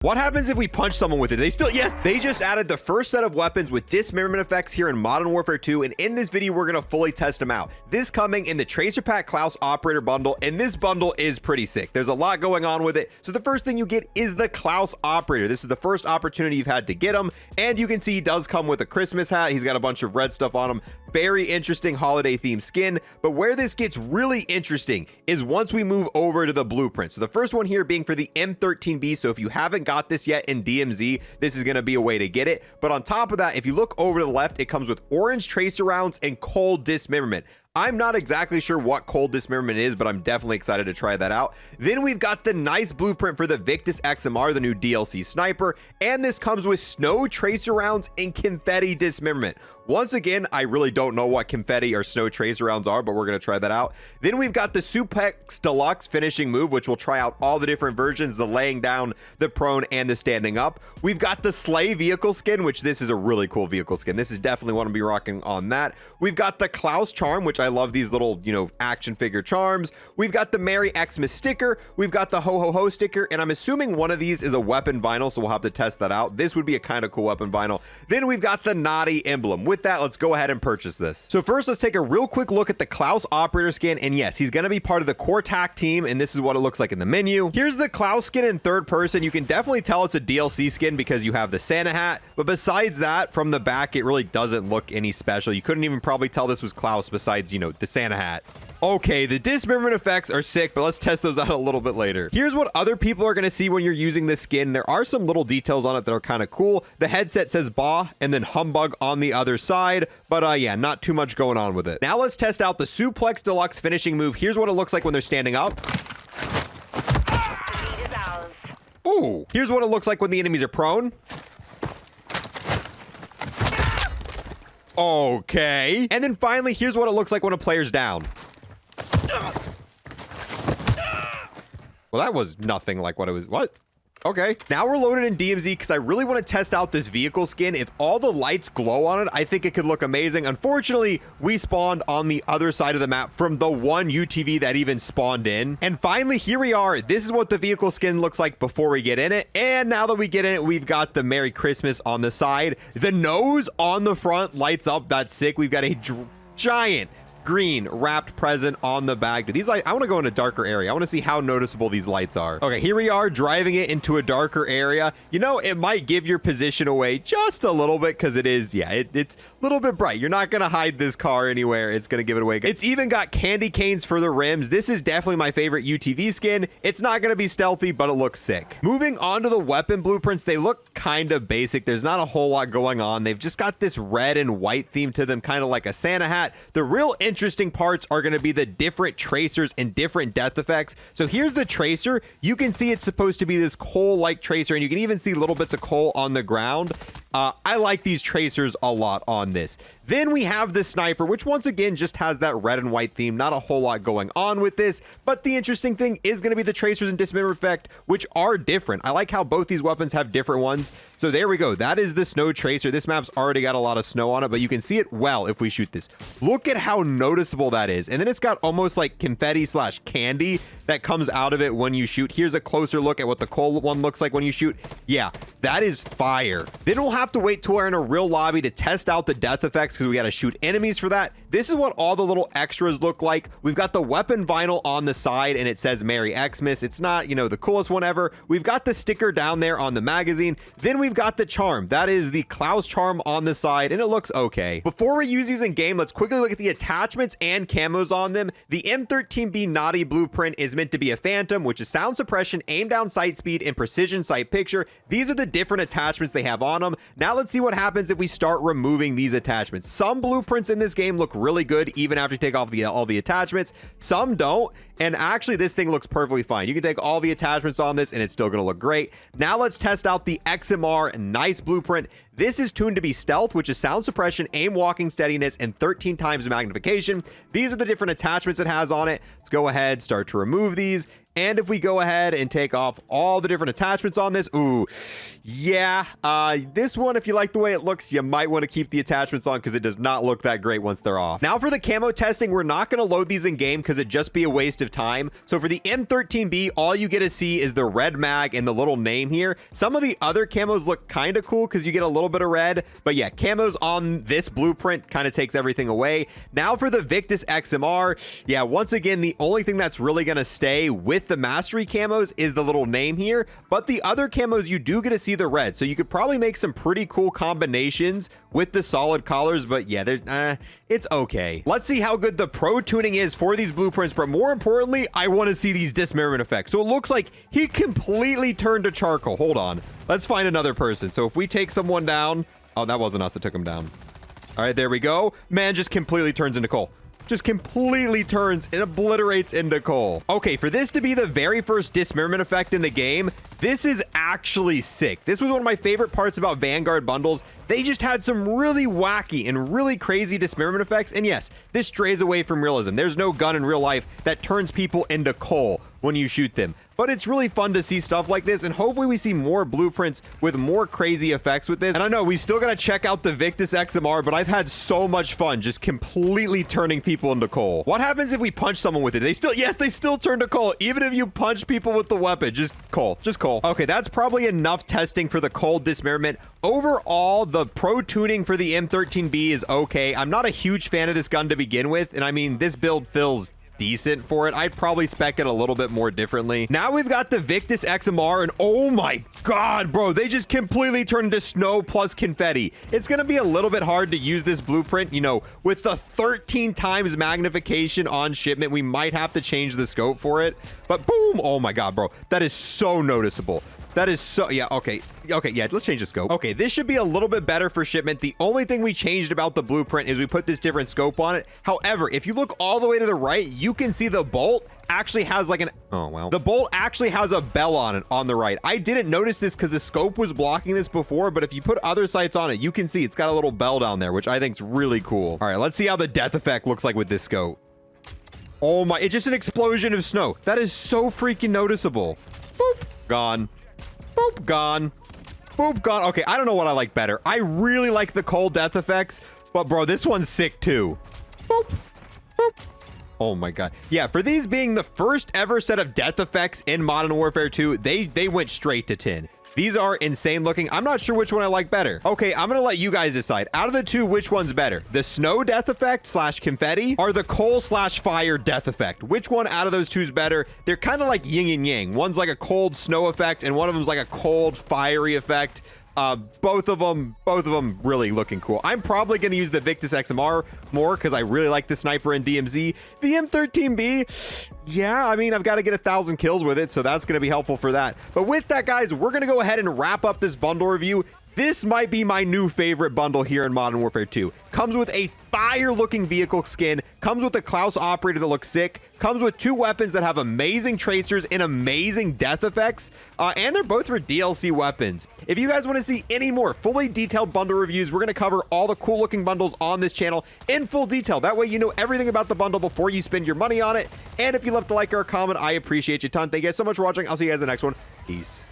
What happens if we punch someone with it? They still, yes, they just added the first set of weapons with dismemberment effects here in Modern Warfare 2, and in this video, we're going to fully test them out. This coming in the Tracer Pack Klaus Operator Bundle, and this bundle is pretty sick. There's a lot going on with it. So the first thing you get is the Klaus Operator. This is the first opportunity you've had to get him, and you can see he does come with a Christmas hat. He's got a bunch of red stuff on him. Very interesting holiday themed skin, but where this gets really interesting is once we move over to the blueprint. So the first one here being for the M13B. So if you haven't got this yet in DMZ, this is going to be a way to get it. But on top of that, if you look over to the left, it comes with orange tracer rounds and cold dismemberment. I'm not exactly sure what cold dismemberment is, but I'm definitely excited to try that out. Then we've got the nice blueprint for the Victus XMR, the new DLC sniper, and this comes with snow tracer rounds and confetti dismemberment. Once again, I really don't know what confetti or snow tracer rounds are, but we're going to try that out. Then we've got the Suplex Deluxe finishing move, which we'll try out all the different versions, the laying down, the prone, and the standing up. We've got the Sleight vehicle skin, which this is a really cool vehicle skin. This is definitely one to be rocking on that. We've got the Klaus charm, which I love these little, action figure charms. We've got the Merry Xmas sticker. We've got the Ho Ho Ho sticker, and I'm assuming one of these is a weapon vinyl, so we'll have to test that out. This would be a kind of cool weapon vinyl. Then we've got the Naughty emblem. With that, let's go ahead and purchase this. So first, let's take a real quick look at the Klaus Operator skin, and yes, he's going to be part of the core TAC team, and this is what it looks like in the menu. Here's the Klaus skin in third person. You can definitely tell it's a DLC skin because you have the Santa hat, but besides that, from the back, it really doesn't look any special. You couldn't even probably tell this was Klaus besides, the Santa hat. Okay, the dismemberment effects are sick, but let's test those out a little bit later. Here's what other people are going to see when you're using this skin. There are some little details on it that are kind of cool. The headset says Bah and then Humbug on the other side, but yeah, not too much going on with it. Now let's test out the Suplex Deluxe finishing move. Here's what it looks like when they're standing up. Ooh, here's what it looks like when the enemies are prone. Okay. And then finally, here's what it looks like when a player's down. Well, that was nothing like what it was. What? Okay. Now we're loaded in DMZ because I really want to test out this vehicle skin. If all the lights glow on it, I think it could look amazing. Unfortunately, we spawned on the other side of the map from the one UTV that even spawned in. And finally, here we are. This is what the vehicle skin looks like before we get in it. And now that we get in it, we've got the Merry Christmas on the side. The nose on the front lights up. That's sick. We've got a giant green wrapped present on the back. Dude, these lights, I want to go in a darker area. I want to see how noticeable these lights are. Okay, here we are driving it into a darker area. It might give your position away just a little bit because it is, yeah, it's a little bit bright. You're not going to hide this car anywhere. It's going to give it away. It's even got candy canes for the rims. This is definitely my favorite UTV skin. It's not going to be stealthy, but it looks sick. Moving on to the weapon blueprints, they look kind of basic. There's not a whole lot going on. They've just got this red and white theme to them, kind of like a Santa hat. The real interesting parts are going to be the different tracers and different death effects. So here's the tracer. You can see it's supposed to be this coal-like tracer, and you can even see little bits of coal on the ground. I like these tracers a lot on this. Then we have the sniper, which once again just has that red and white theme. Not a whole lot going on with this, but the interesting thing is going to be the tracers and dismember effect, which are different. I like how both these weapons have different ones. So there we go. That is the snow tracer. This map's already got a lot of snow on it, but you can see it well if we shoot this. Look at how noticeable that is. And then it's got almost like confetti / candy that comes out of it when you shoot. Here's a closer look at what the coal one looks like when you shoot. Yeah, that is fire. Then we'll have to wait till we're in a real lobby to test out the death effects because we got to shoot enemies for that. This is what all the little extras look like. We've got the weapon vinyl on the side and it says Merry Xmas. It's not, the coolest one ever. We've got the sticker down there on the magazine. Then we've got the charm. That is the Klaus charm on the side and it looks okay. Before we use these in game, let's quickly look at the attachments and camos on them. The M13B Naughty blueprint is meant to be a phantom, which is sound suppression, aim down sight speed, and precision sight picture. These are the different attachments they have on them. Now let's see what happens if we start removing these attachments. Some blueprints in this game look really good even after you take off all the attachments. Some don't. And actually, this thing looks perfectly fine. You can take all the attachments on this and it's still going to look great. Now let's test out the XMR nice blueprint. This is tuned to be stealth, which is sound suppression, aim walking steadiness, and 13 times magnification. These are the different attachments it has on it. Let's go ahead, start to remove these. And if we go ahead and take off all the different attachments on this, ooh, yeah, this one, if you like the way it looks, you might want to keep the attachments on because it does not look that great once they're off. Now for the camo testing, we're not going to load these in game because it'd just be a waste of time. So for the M13B, all you get to see is the red mag and the little name here. Some of the other camos look kind of cool because you get a little bit of red, but yeah, camos on this blueprint kind of takes everything away. Now for the Victus XMR, yeah, once again, the only thing that's really going to stay with the mastery camos is the little name here, but the other camos you do get to see the red, so you could probably make some pretty cool combinations with the solid collars, but yeah, it's okay. Let's see how good the pro tuning is for these blueprints, but more importantly, I want to see these dismemberment effects. So it looks like he completely turned to charcoal. Hold on, let's find another person. So if we take someone down, oh, that wasn't us that took him down. All right, there we go. Man just completely turns into coal. Just completely turns and obliterates into coal. Okay, for this to be the very first dismemberment effect in the game, this is actually sick. This was one of my favorite parts about Vanguard bundles. They just had some really wacky and really crazy dismemberment effects. And yes, this strays away from realism. There's no gun in real life that turns people into coal when you shoot them. But it's really fun to see stuff like this, and hopefully we see more blueprints with more crazy effects with this. And I know we still gotta check out the Victus XMR, but I've had so much fun just completely turning people into coal. What happens if we punch someone with it? They still turn to coal. Even if you punch people with the weapon, just coal. Okay, that's probably enough testing for the coal dismemberment. Overall, the pro tuning for the M13B is okay. I'm not a huge fan of this gun to begin with, and I mean, this build feels decent for it. I'd probably spec it a little bit more differently. Now we've got the Victus XMR, and oh my god, bro, they just completely turned into snow plus confetti. It's gonna be a little bit hard to use this blueprint, you know, with the 13 times magnification on shipment. We might have to change the scope for it, but boom, oh my god, bro, that is so noticeable. That is so, yeah, okay, yeah, let's change the scope. Okay, this should be a little bit better for shipment. The only thing we changed about the blueprint is we put this different scope on it. However, if you look all the way to the right, you can see the bolt actually has like an, oh, well, the bolt actually has a bell on it on the right. I didn't notice this because the scope was blocking this before, but if you put other sights on it, you can see it's got a little bell down there, which I think is really cool. All right, let's see how the death effect looks like with this scope. Oh my, it's just an explosion of snow. That is so freaking noticeable. Boop, gone. Boop, gone. Boop, gone. Okay, I don't know what I like better. I really like the cold death effects, but bro, this one's sick too. Boop, boop. Oh my god. Yeah, for these being the first ever set of death effects in Modern Warfare 2, they went straight to 10. These are insane looking. I'm not sure which one I like better. Okay, I'm gonna let you guys decide. Out of the two, which one's better? The snow death effect slash confetti or the coal slash fire death effect? Which one out of those two is better? They're kind of like yin and yang. One's like a cold snow effect and one of them's like a cold fiery effect. Both of them really looking cool. I'm probably going to use the Victus XMR more because I really like the sniper in DMZ. The M13B, yeah, I mean, I've got to get 1,000 kills with it, so that's going to be helpful for that. But with that, guys, we're going to go ahead and wrap up this bundle review. This might be my new favorite bundle here in Modern Warfare 2. Comes with a fire-looking vehicle skin, comes with a Klaus operator that looks sick, comes with 2 weapons that have amazing tracers and amazing death effects, and they're both for DLC weapons. If you guys want to see any more fully detailed bundle reviews, we're going to cover all the cool-looking bundles on this channel in full detail. That way you know everything about the bundle before you spend your money on it. And if you love to like or comment, I appreciate you a ton. Thank you guys so much for watching. I'll see you guys in the next one. Peace.